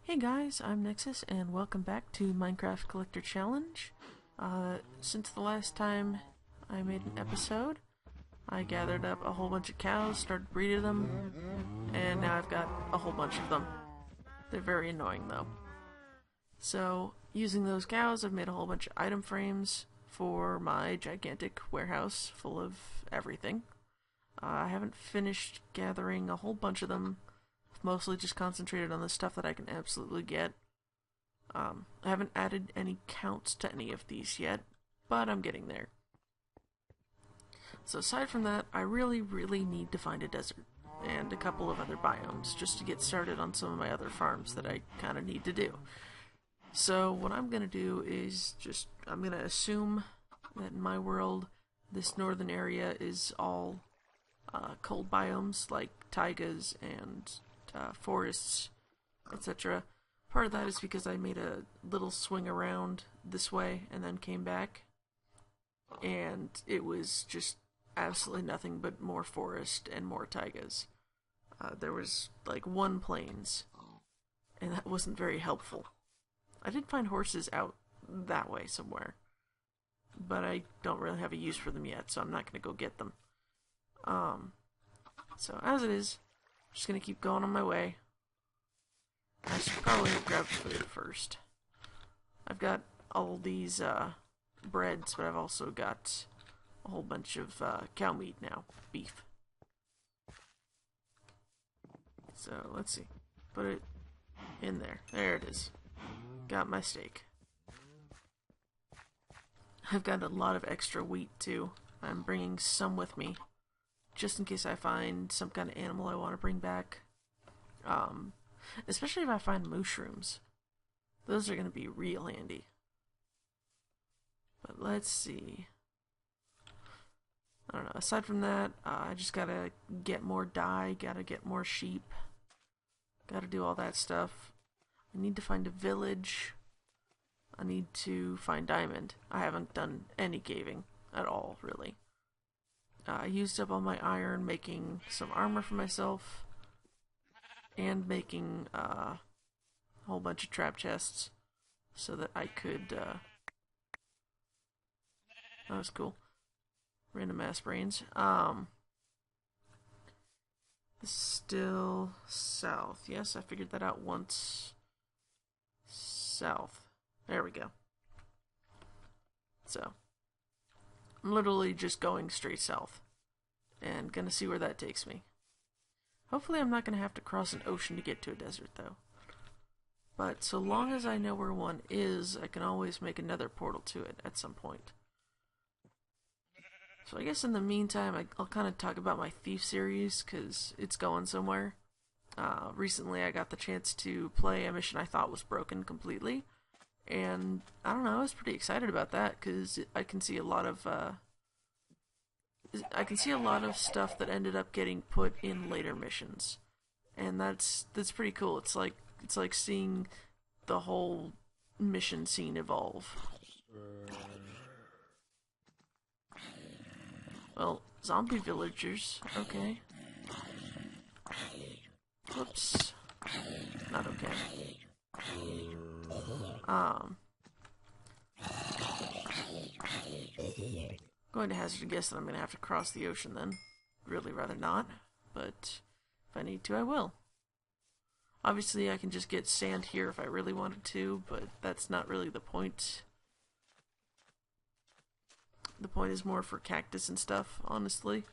Hey guys, I'm Nexus and welcome back to Minecraft Collector Challenge. Since the last time I made an episode, I gathered up a whole bunch of cows, started breeding them, and now I've got a whole bunch of them. They're very annoying though. So, using those cows, I've made a whole bunch of item frames for my gigantic warehouse full of everything. I haven't finished gathering a whole bunch of them. Mostly just concentrated on the stuff that I can absolutely get. I haven't added any counts to any of these yet, but I'm getting there. So aside from that, I really need to find a desert and a couple of other biomes just to get started on some of my other farms that I kind of need to do. So what I'm going to do is I'm going to assume that in my world, this northern area is all cold biomes like taigas and forests, etc. Part of that is because I made a little swing around this way and then came back, and it was just absolutely nothing but more forest and more taigas. There was like one plains, and that wasn't very helpful. I did find horses out that way somewhere, but I don't really have a use for them yet, so I'm not going to go get them. So as it is, I'm just going to keep going on my way. I should probably grab food first. I've got all these breads, but I've also got a whole bunch of cow meat now, beef. So let's see, put it in there. There it is. Got my steak. I've got a lot of extra wheat too. I'm bringing some with me, just in case I find some kind of animal I want to bring back. Especially if I find mushrooms. Those are going to be real handy. But let's see. I don't know. Aside from that, I just gotta get more dye, gotta get more sheep. Gotta do all that stuff. I need to find a village. I need to find diamond. I haven't done any caving at all, really. I used up all my iron making some armor for myself, and making a whole bunch of trap chests so that I could, that was cool. Random mass brains. Still south. Yes, I figured that out once. South. There we go. So, I'm literally just going straight south, and gonna see where that takes me. Hopefully I'm not going to have to cross an ocean to get to a desert, though. But so long as I know where one is, I can always make another portal to it at some point. So I guess in the meantime, I'll kind of talk about my Thief series, because it's going somewhere. Recently I got the chance to play a mission I thought was broken completely, and I don't know, I was pretty excited about that, because I can see a lot of stuff that ended up getting put in later missions, and that's pretty cool. It's like seeing the whole mission scene evolve. Well, zombie villagers. Okay. Whoops. Not okay. Going to hazard a guess that I'm going to have to cross the ocean then. Really rather not, but if I need to, I will. Obviously, I can just get sand here if I really wanted to, but that's not really the point. The point is more for cactus and stuff, honestly.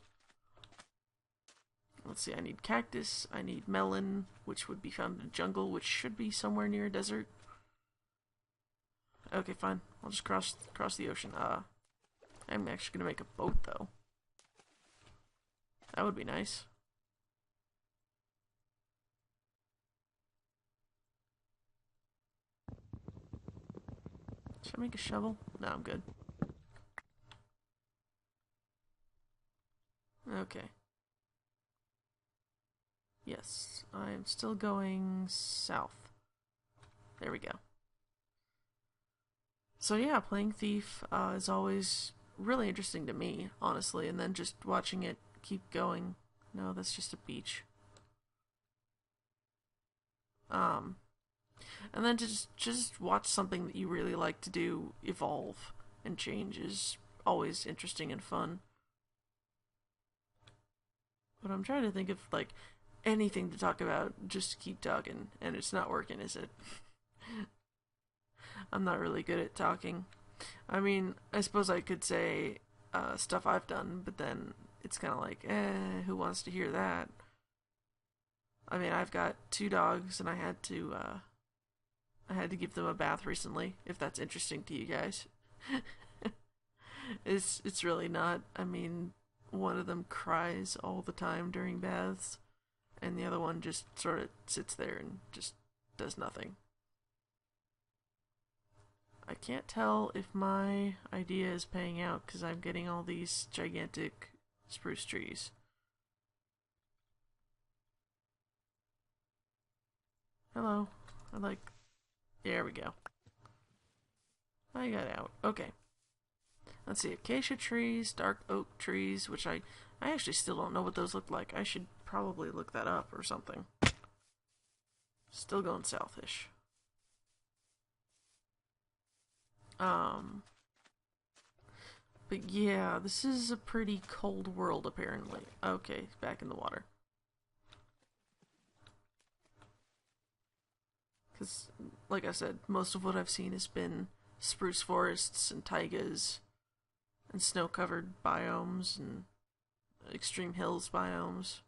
Let's see, I need cactus, I need melon, which would be found in a jungle, which should be somewhere near a desert. Okay, fine. I'll just cross the ocean. I'm actually gonna make a boat, though. That would be nice. Should I make a shovel? No, I'm good. Okay. Yes, I am still going south. There we go. So yeah, playing Thief is always really interesting to me, honestly, and then just watching it keep going. No, that's just a beach. And then to just watch something that you really like to do evolve and change is always interesting and fun. But I'm trying to think of like anything to talk about just to keep talking, and it's not working, is it? I'm not really good at talking. I mean, I suppose I could say stuff I've done, but then it's kind of like, who wants to hear that? I mean, I've got two dogs, and I had to give them a bath recently. If that's interesting to you guys, it's really not. I mean, one of them cries all the time during baths, and the other one just sort of sits there and just does nothing. I can't tell if my idea is paying out because I'm getting all these gigantic spruce trees. Hello. I like. There we go. I got out. Okay. Let's see. Acacia trees, dark oak trees, which I actually still don't know what those look like. I should probably look that up or something. Still going southish. Um, but yeah, this is a pretty cold world apparently. Okay, back in the water. Because, like I said, most of what I've seen has been spruce forests and taigas and snow-covered biomes and extreme hills biomes.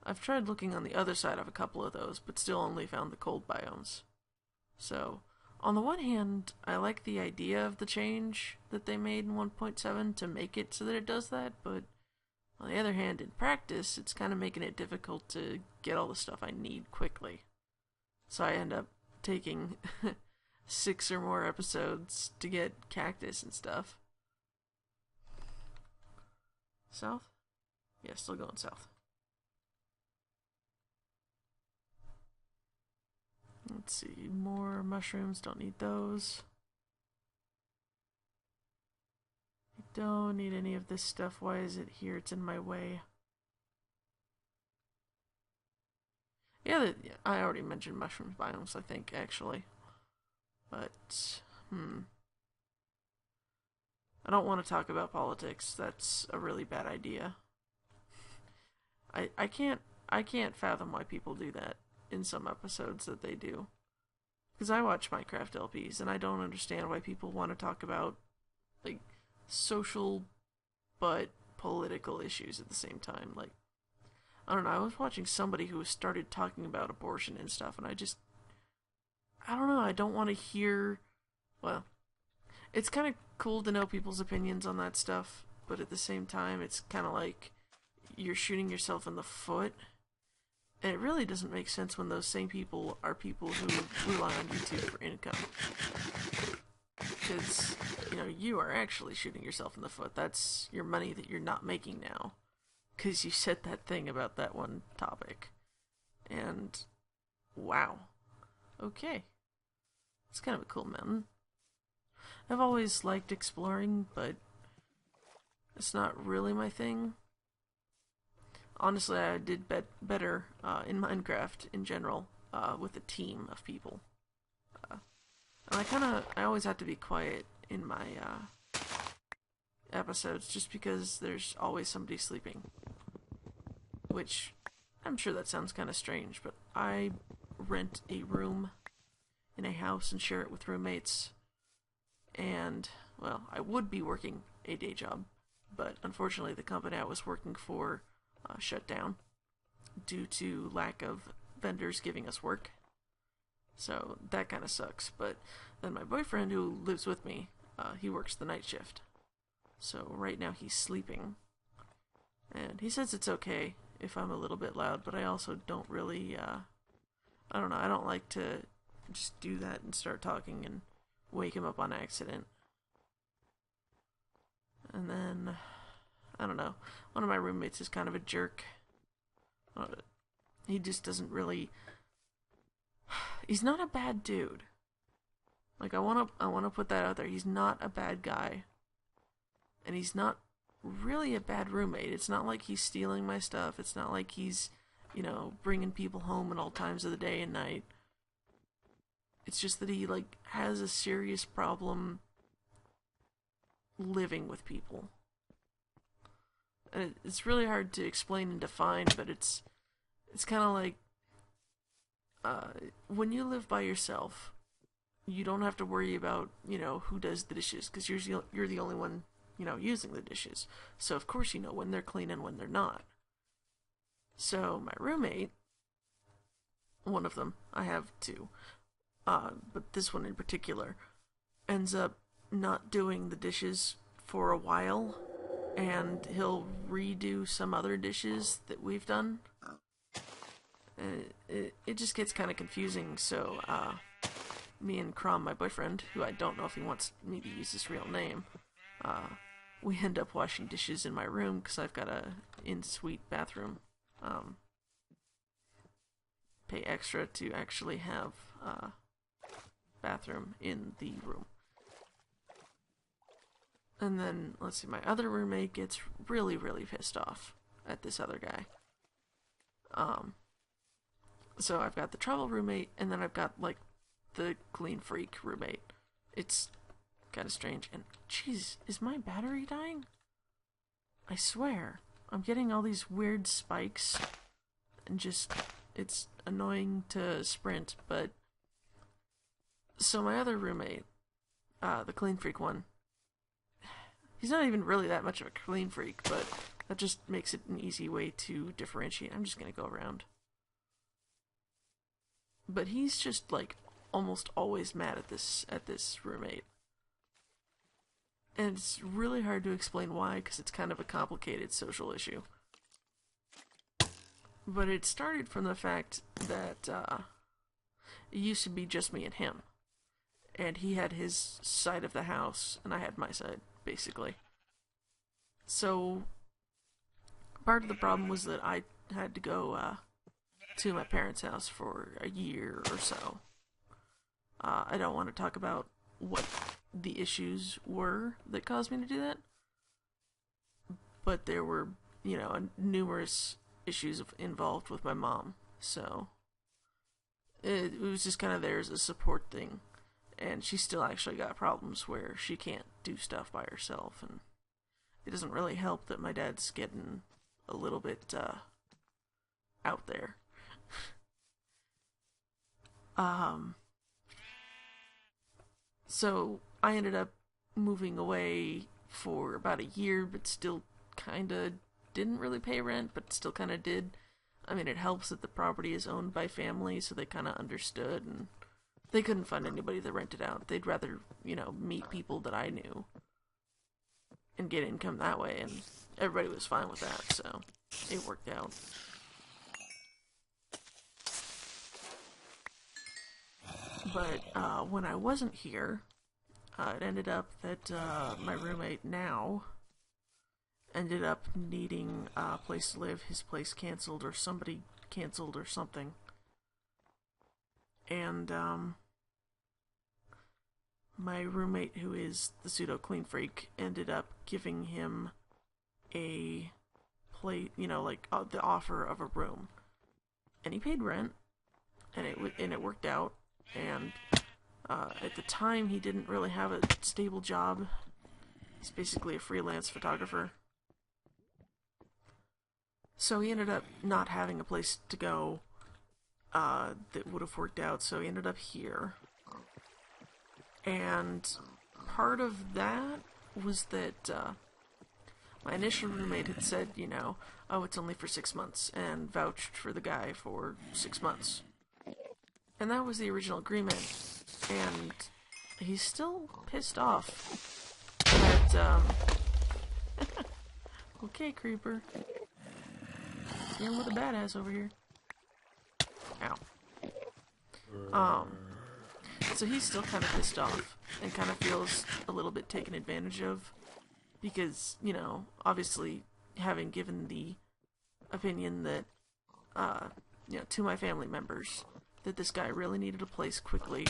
I've tried looking on the other side of a couple of those, but still only found the cold biomes. So, on the one hand, I like the idea of the change that they made in 1.7 to make it so that it does that, but on the other hand, in practice, it's kind of making it difficult to get all the stuff I need quickly. So I end up taking 6 or more episodes to get cactus and stuff. South? Yeah, still going south. Let's see, more mushrooms, don't need those. I don't need any of this stuff, why is it here? It's in my way. Yeah, I already mentioned mushroom biomes, I think, actually. But, I don't want to talk about politics. That's a really bad idea. I can't fathom why people do that in some episodes that they do. Because I watch Minecraft LPs and I don't understand why people want to talk about like social but political issues at the same time. Like, I don't know, I was watching somebody who started talking about abortion and stuff, and I don't know, I don't want to hear, well, it's kind of cool to know people's opinions on that stuff, but at the same time, it's kind of like you're shooting yourself in the foot. And it really doesn't make sense when those same people are people who rely on YouTube for income. Because, you are actually shooting yourself in the foot. That's your money that you're not making now. Because you said that thing about that one topic. And, wow. Okay. It's kind of a cool mountain. I've always liked exploring, but it's not really my thing. Honestly, I did better in Minecraft in general with a team of people. And I always have to be quiet in my episodes just because there's always somebody sleeping. Which, I'm sure that sounds kind of strange, but I rent a room in a house and share it with roommates. And, well, I would be working a day job, but unfortunately the company I was working for shut down due to lack of vendors giving us work. So that kind of sucks. But then my boyfriend, who lives with me, he works the night shift. So right now he's sleeping. And he says it's okay if I'm a little bit loud, but I also don't really, I don't know, I don't like to just do that and start talking and wake him up on accident. And then, I don't know, one of my roommates is kind of a jerk. He just doesn't really, he's not a bad dude. Like, I wanna put that out there. He's not a bad guy. And he's not really a bad roommate. It's not like he's stealing my stuff. It's not like he's, bringing people home at all times of the day and night. It's just that he, like, has a serious problem living with people. And it's really hard to explain and define, but it's kind of like when you live by yourself, you don't have to worry about, you know, who does the dishes, because you're the only one, you know, using the dishes. So of course you know when they're clean and when they're not. So my roommate, one of them, I have two, but this one in particular, ends up not doing the dishes for a while, and he'll redo some other dishes that we've done. It just gets kind of confusing, so me and Crom, my boyfriend, who I don't know if he wants me to use his real name, we end up washing dishes in my room because I've got a in-suite bathroom. Pay extra to actually have a bathroom in the room. And then, let's see, my other roommate gets really, really pissed off at this other guy. So I've got the travel roommate, and then I've got, like, the clean freak roommate. It's kind of strange. And, jeez, is my battery dying? I swear. I'm getting all these weird spikes, and just, it's annoying to sprint, but... So my other roommate, the clean freak one, he's not even really that much of a clean freak, but that just makes it an easy way to differentiate. I'm just gonna go around. But he's just, like, almost always mad at this roommate. And it's really hard to explain why, because it's kind of a complicated social issue. But it started from the fact that it used to be just me and him. And he had his side of the house, and I had my side, basically. So, part of the problem was that I had to go to my parents' house for a year or so. I don't want to talk about what the issues were that caused me to do that, but there were, you know, numerous issues involved with my mom, so it was just kind of there as a support thing, and she still actually got problems where she can't do stuff by herself, and it doesn't really help that my dad's getting a little bit out there. So I ended up moving away for about a year, but still kinda didn't really pay rent, but still kinda did. I mean, it helps that the property is owned by family, so they kinda understood, and they couldn't find anybody that rented out. They'd rather, you know, meet people that I knew and get income that way, and everybody was fine with that, so it worked out. But when I wasn't here, it ended up that my roommate now ended up needing a place to live. His place canceled, or somebody canceled, or something. And my roommate, who is the pseudo clean freak, ended up giving him a plate, you know, like the offer of a room, and he paid rent, and it worked out. And at the time, he didn't really have a stable job. He's basically a freelance photographer. So he ended up not having a place to go that would have worked out, so he ended up here. And part of that was that my initial roommate had said, you know, oh, it's only for 6 months, and vouched for the guy for 6 months. And that was the original agreement, and he's still pissed off that, okay, creeper. Dealing with a badass over here. Ow. So he's still kind of pissed off, and kind of feels a little bit taken advantage of, because, you know, obviously, having given the opinion that, you know, to my family members, that this guy really needed a place quickly,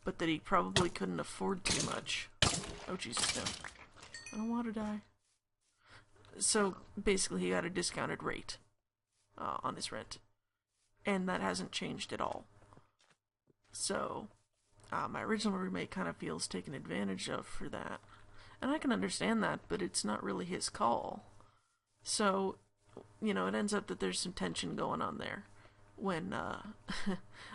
but that he probably couldn't afford too much. Oh, Jesus, no. I don't want to die. So, basically, he got a discounted rate on his rent. And that hasn't changed at all. So, my original roommate kind of feels taken advantage of for that. And I can understand that, but it's not really his call. So, it ends up that there's some tension going on there when,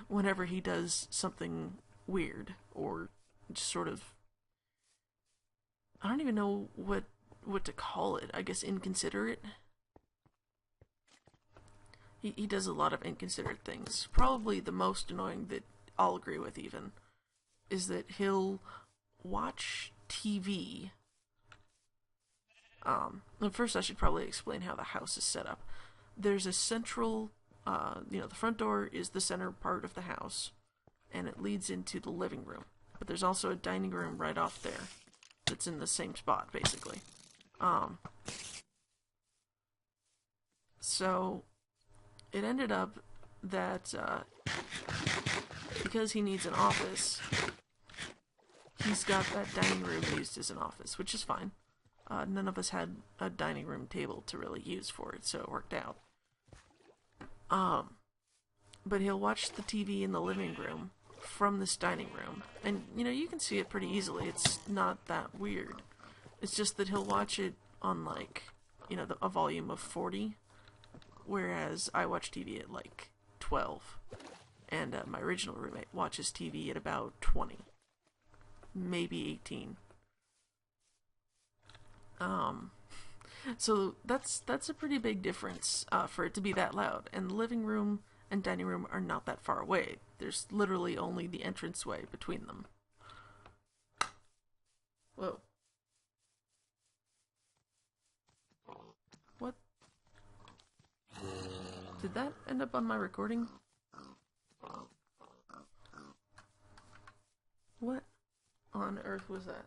whenever he does something weird or just sort of, I don't even know what to call it. I guess inconsiderate. He does a lot of inconsiderate things. Probably the most annoying that I'll agree with even is that he'll watch TV. First I should probably explain how the house is set up. There's a central, the front door is the center part of the house, and it leads into the living room. But there's also a dining room right off there that's in the same spot, basically. So it ended up that because he needs an office, he's got that dining room used as an office, which is fine. None of us had a dining room table to really use for it, so it worked out. But he'll watch the TV in the living room from this dining room, and you can see it pretty easily. It's not that weird. It's just that he'll watch it on a volume of 40, whereas I watch TV at 12, and my original roommate watches TV at about 20, maybe 18. So that's a pretty big difference for it to be that loud. And the living room and dining room are not that far away. There's literally only the entranceway between them. Whoa. What? Did that end up on my recording? What on earth was that?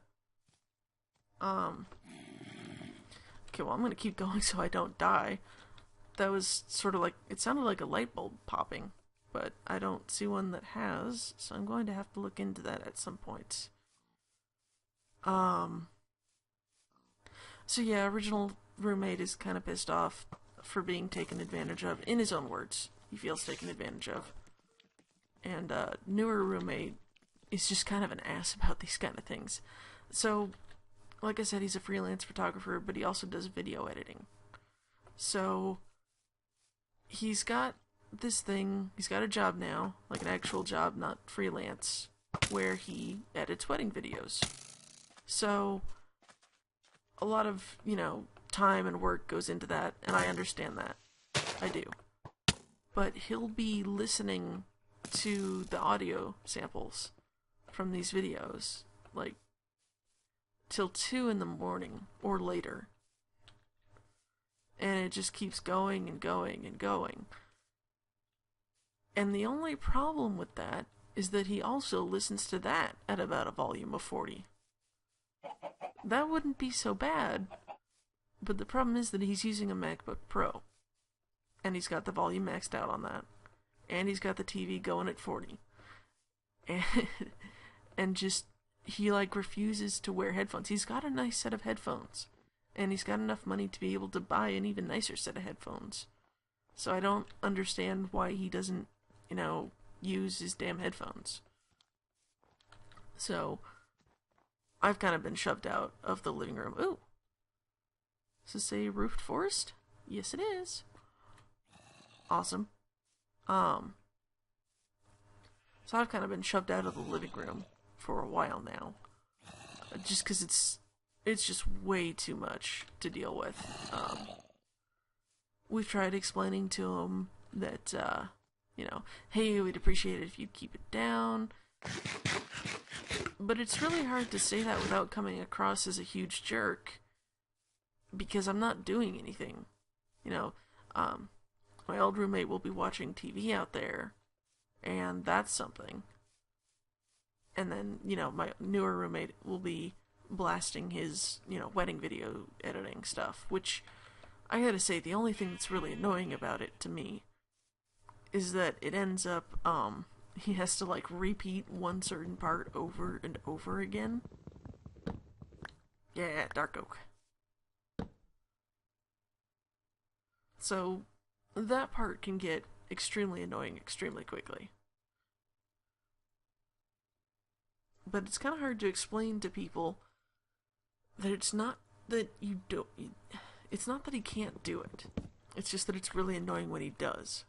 Okay, well, I'm gonna keep going so I don't die. That was sort of it sounded like a light bulb popping, but I don't see one that has, so I'm going to have to look into that at some point. So yeah, original roommate is kind of pissed off for being taken advantage of, in his own words. He feels taken advantage of. And newer roommate is just kind of an ass about these kind of things. So, like I said, he's a freelance photographer, but he also does video editing. So, he's got this thing, he's got a job now, like an actual job, not freelance, where he edits wedding videos. So, a lot of, time and work goes into that, and I understand that. I do. But he'll be listening to the audio samples from these videos, till 2 in the morning or later. And it just keeps going and going and going. And the only problem with that is that he also listens to that at about a volume of 40. That wouldn't be so bad, but the problem is that he's using a MacBook Pro. And he's got the volume maxed out on that. And he's got the TV going at 40. And just, he refuses to wear headphones. He's got a nice set of headphones. And he's got enough money to be able to buy an even nicer set of headphones. So I don't understand why he doesn't, use his damn headphones. So, I've kind of been shoved out of the living room. Ooh! Does this say roofed forest? Yes, it is. Awesome. So I've kind of been shoved out of the living room for a while now. Just because it's just way too much to deal with. We've tried explaining to him that, hey, we'd appreciate it if you'd keep it down. But it's really hard to say that without coming across as a huge jerk. Because I'm not doing anything. My old roommate will be watching TV out there, and that's something. And then, my newer roommate will be blasting his, wedding video editing stuff, which, I gotta say, the only thing that's really annoying about it to me is that it ends up, he has to, repeat one certain part over and over again. Yeah, dark oak. So, that part can get extremely annoying extremely quickly. but it's kind of hard to explain to people that it's not that you don't. It's not that he can't do it. It's just that it's really annoying when he does.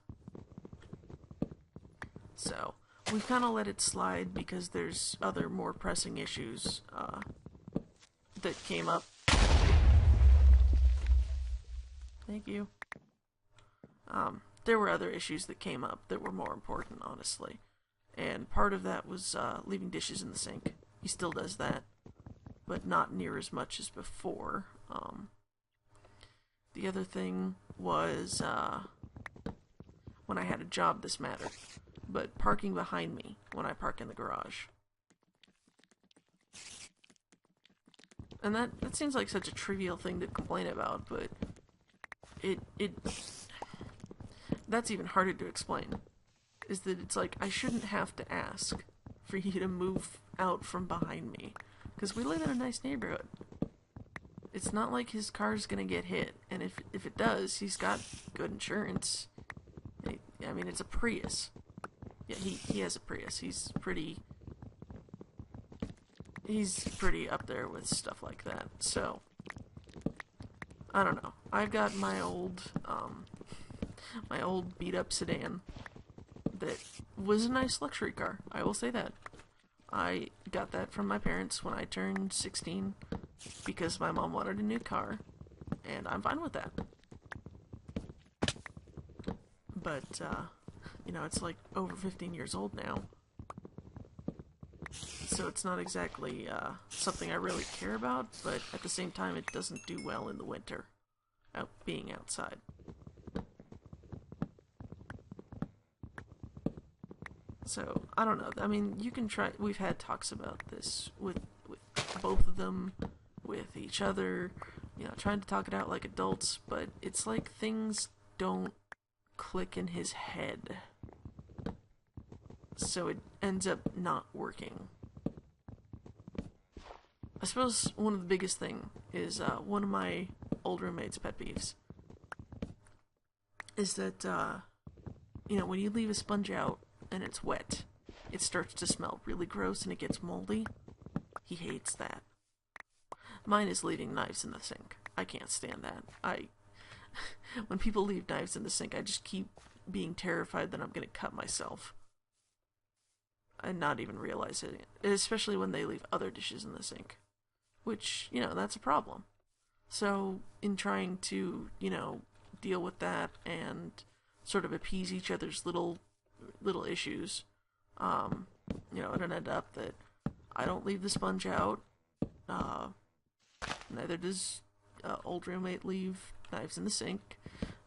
So we've kind of let it slide because there's other more pressing issues that came up. Thank you. There were other issues that came up that were more important, honestly. And part of that was leaving dishes in the sink. He still does that, but not near as much as before. The other thing was when I had a job, this mattered. But parking behind me when I park in the garage. And that seems like such a trivial thing to complain about, but it that's even harder to explain. Is that it's like, I shouldn't have to ask for you to move out from behind me. Because we live in a nice neighborhood. It's not like his car's gonna get hit. And if it does, he's got good insurance. I mean, it's a Prius. Yeah, he has a Prius. He's pretty up there with stuff like that. So, I don't know. I've got my old beat up sedan that was a nice luxury car. I will say that. I got that from my parents when I turned 16 because my mom wanted a new car, and I'm fine with that. But, you know, it's like over 15 years old now. So it's not exactly something I really care about, but at the same time it doesn't do well in the winter, being outside. So, I don't know. I mean, you can try. We've had talks about this with both of them, with each other, you know, trying to talk it out like adults, but it's like things don't click in his head. So it ends up not working. I suppose one of the biggest thing is one of my old roommate's pet peeves is that, you know, when you leave a sponge out and it's wet, it starts to smell really gross and it gets moldy. He hates that. Mine is leaving knives in the sink. I can't stand that. When people leave knives in the sink, I just keep being terrified that I'm going to cut myself. And not even realize it. Especially when they leave other dishes in the sink. Which, you know, that's a problem. So, in trying to, you know, deal with that and sort of appease each other's little issues, you know, it ended up that I don't leave the sponge out. Neither does old roommate leave knives in the sink.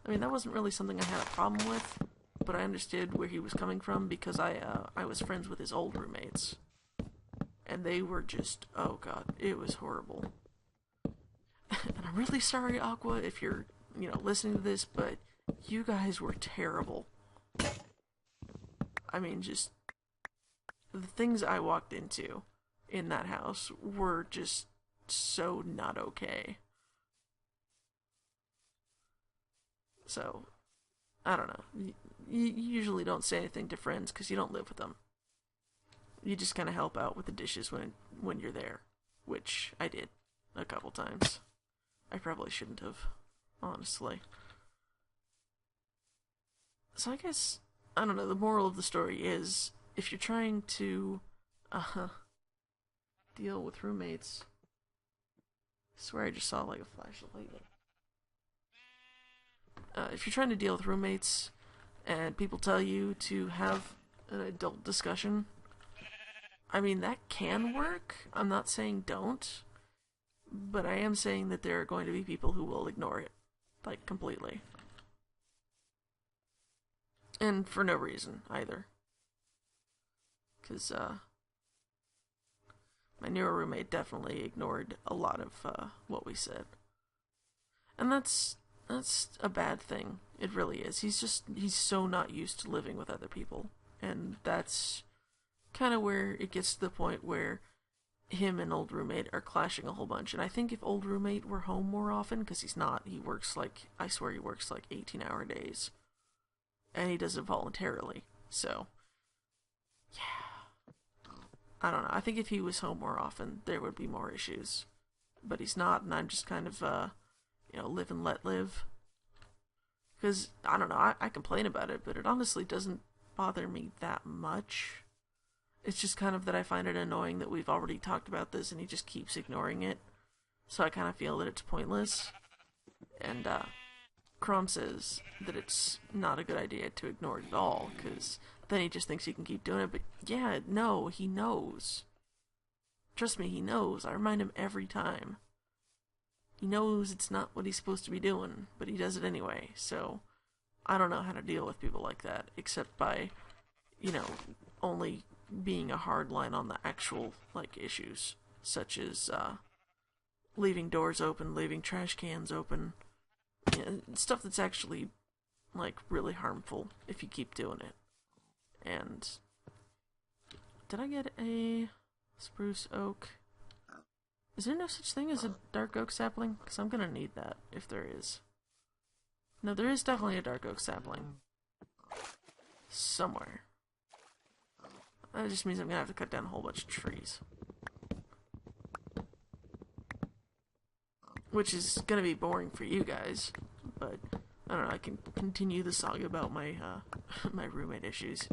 I mean, that wasn't really something I had a problem with, but I understood where he was coming from because I was friends with his old roommates. And they were just, oh god, it was horrible. And I'm really sorry, Aqua, if you're, you know, listening to this, but you guys were terrible. I mean, just the things I walked into in that house were just so not okay. So, I don't know. You usually don't say anything to friends because you don't live with them. You just kind of help out with the dishes when you're there, which I did a couple times. I probably shouldn't have, honestly. So I guess, I don't know, the moral of the story is, if you're trying to deal with roommates, I swear I just saw like a flash of lightning. If you're trying to deal with roommates and people tell you to have an adult discussion, I mean, that can work. I'm not saying don't, but I am saying that there are going to be people who will ignore it, like, completely. And for no reason, either. Because, my newer roommate definitely ignored a lot of, what we said. And that's a bad thing. It really is. He's so not used to living with other people. And that's kind of where it gets to the point where him and old roommate are clashing a whole bunch. And I think if old roommate were home more often, because he's not, he works like, I swear he works like 18-hour days. And he does it voluntarily. So, yeah. I don't know. I think if he was home more often, there would be more issues. But he's not, and I'm just kind of, live and let live. Because, I don't know, I complain about it, but it honestly doesn't bother me that much. It's just kind of that I find it annoying that we've already talked about this and he just keeps ignoring it. So I kind of feel that it's pointless. And, Crom says that it's not a good idea to ignore it at all, because then he just thinks he can keep doing it. But yeah, no, he knows. Trust me, he knows. I remind him every time. He knows it's not what he's supposed to be doing, but he does it anyway. So I don't know how to deal with people like that, except by, only being a hard line on the actual, issues, such as, leaving doors open, leaving trash cans open, stuff that's actually, really harmful if you keep doing it. And did I get a spruce oak? Is there no such thing as a dark oak sapling? Because I'm gonna need that, if there is. No, there is definitely a dark oak sapling. Somewhere. That just means I'm gonna have to cut down a whole bunch of trees. Which is gonna be boring for you guys, but I don't know, I can continue the saga about my, my roommate issues.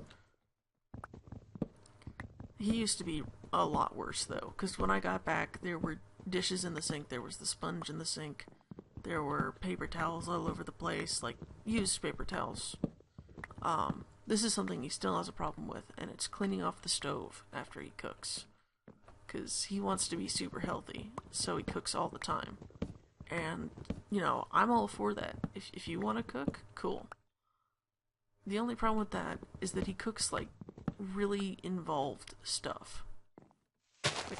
He used to be a lot worse, though, because when I got back, there were dishes in the sink, there was the sponge in the sink, there were paper towels all over the place, used paper towels. This is something he still has a problem with, and it's cleaning off the stove after he cooks. Because he wants to be super healthy, so he cooks all the time. And, I'm all for that. If you want to cook, cool. The only problem with that is that he cooks, really involved stuff.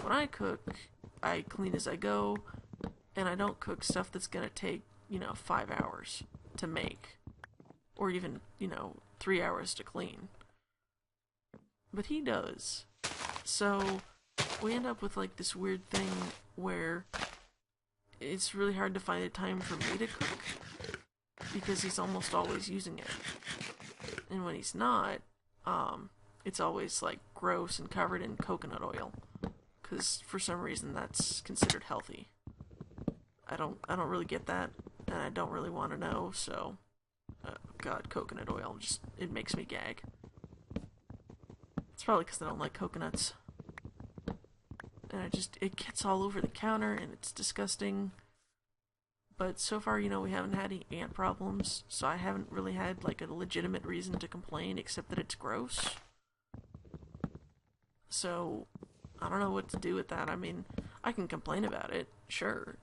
When I cook, I clean as I go, and I don't cook stuff that's gonna take, 5 hours to make. Or even, 3 hours to clean. But he does. So, we end up with, this weird thing where it's really hard to find a time for me to cook, because he's almost always using it. And when he's not, it's always gross and covered in coconut oil, because for some reason that's considered healthy. I don't really get that, and I don't really want to know. So, God, coconut oil it makes me gag. It's probably because I don't like coconuts, and it gets all over the counter, and it's disgusting. But so far, we haven't had any ant problems, so I haven't really had a legitimate reason to complain, except that it's gross. So, I don't know what to do with that. I mean, I can complain about it, sure.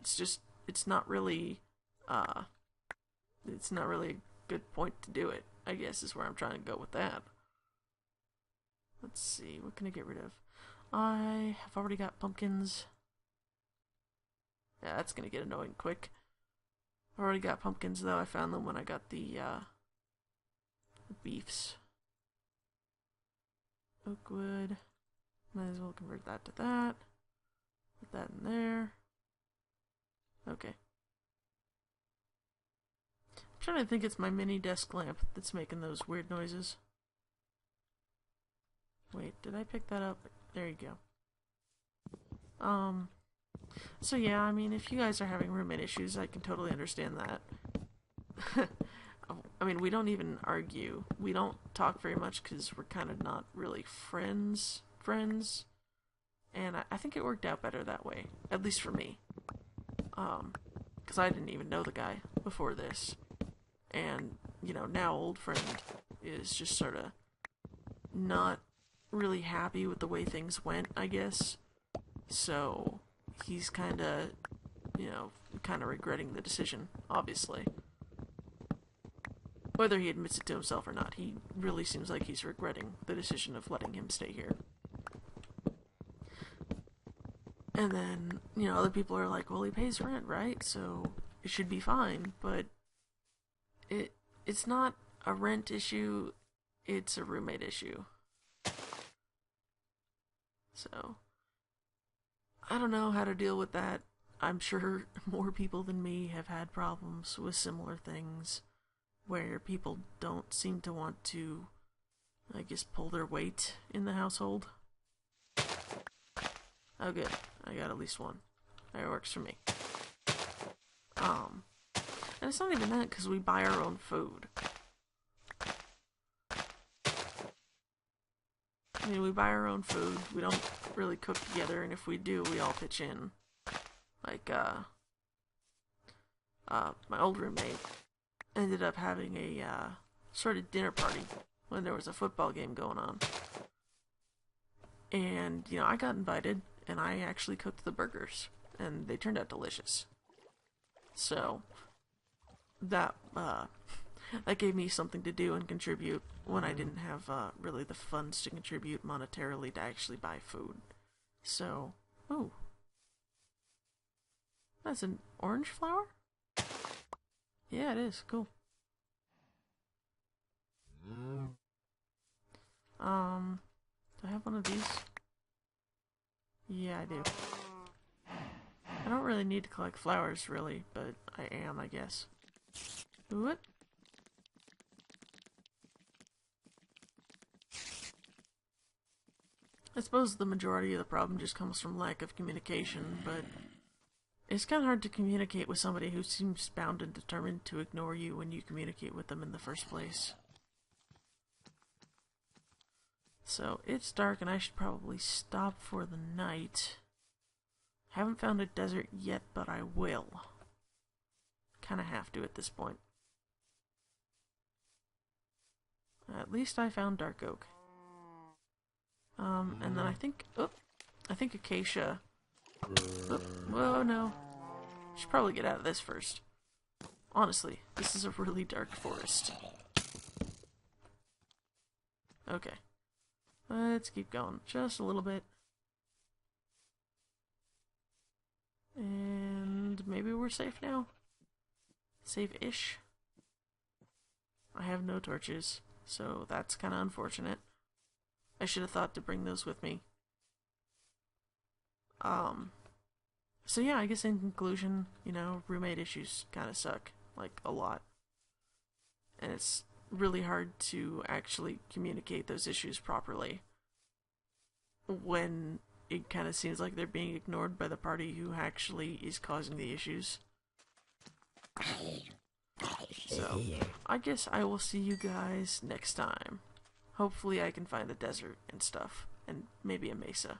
It's not really a good point to do it, I guess, is where I'm trying to go with that. Let's see, what can I get rid of? I have already got pumpkins. Yeah, that's gonna get annoying quick. I've already got pumpkins, though. I found them when I got the beefs. Oak wood. Might as well convert that to that. Put that in there. Okay. I'm trying to think it's my mini desk lamp that's making those weird noises. Wait, did I pick that up? There you go. So yeah, I mean, if you guys are having roommate issues, I can totally understand that. I mean, we don't even argue. We don't talk very much because we're kind of not really friends. And I think it worked out better that way, at least for me. Because I didn't even know the guy before this. And, now old friend is just sort of not really happy with the way things went, I guess. So he's kind of regretting the decision, obviously. Whether he admits it to himself or not, he really seems like he's regretting the decision of letting him stay here. And then, other people are like, well, he pays rent, right? So it should be fine. But it's not a rent issue, it's a roommate issue. So I don't know how to deal with that. I'm sure more people than me have had problems with similar things where people don't seem to want to, I guess, pull their weight in the household. Oh good, I got at least one. That works for me. And it's not even that, because we buy our own food. I mean, we buy our own food, we don't really cook together, and if we do, we all pitch in. Like, my old roommate ended up having a, sort of dinner party when there was a football game going on. And, you know, I got invited, and I actually cooked the burgers, and they turned out delicious. So, that, that gave me something to do and contribute when I didn't have, really the funds to contribute monetarily to actually buy food. So, ooh. That's an orange flower? Yeah, it is. Cool. Do I have one of these? Yeah, I do. I don't really need to collect flowers, really, but I am, I guess. What? I suppose the majority of the problem just comes from lack of communication, but it's kind of hard to communicate with somebody who seems bound and determined to ignore you when you communicate with them in the first place. So, it's dark and I should probably stop for the night. Haven't found a desert yet, but I will. Kinda have to at this point. At least I found dark oak. And then I think acacia. Whoa, no. Should probably get out of this first. Honestly, this is a really dark forest. Okay. Let's keep going just a little bit. And maybe we're safe now? Safe-ish? I have no torches, so that's kind of unfortunate. I should have thought to bring those with me. So yeah, I guess in conclusion, you know, roommate issues kind of suck, like, a lot. And it's really hard to actually communicate those issues properly when it kind of seems like they're being ignored by the party who actually is causing the issues. So, I guess I will see you guys next time. Hopefully I can find a desert and stuff, and maybe a mesa.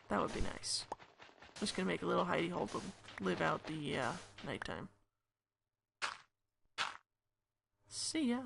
That would be nice. I'm just gonna make a little hidey hole to live out the nighttime. See ya!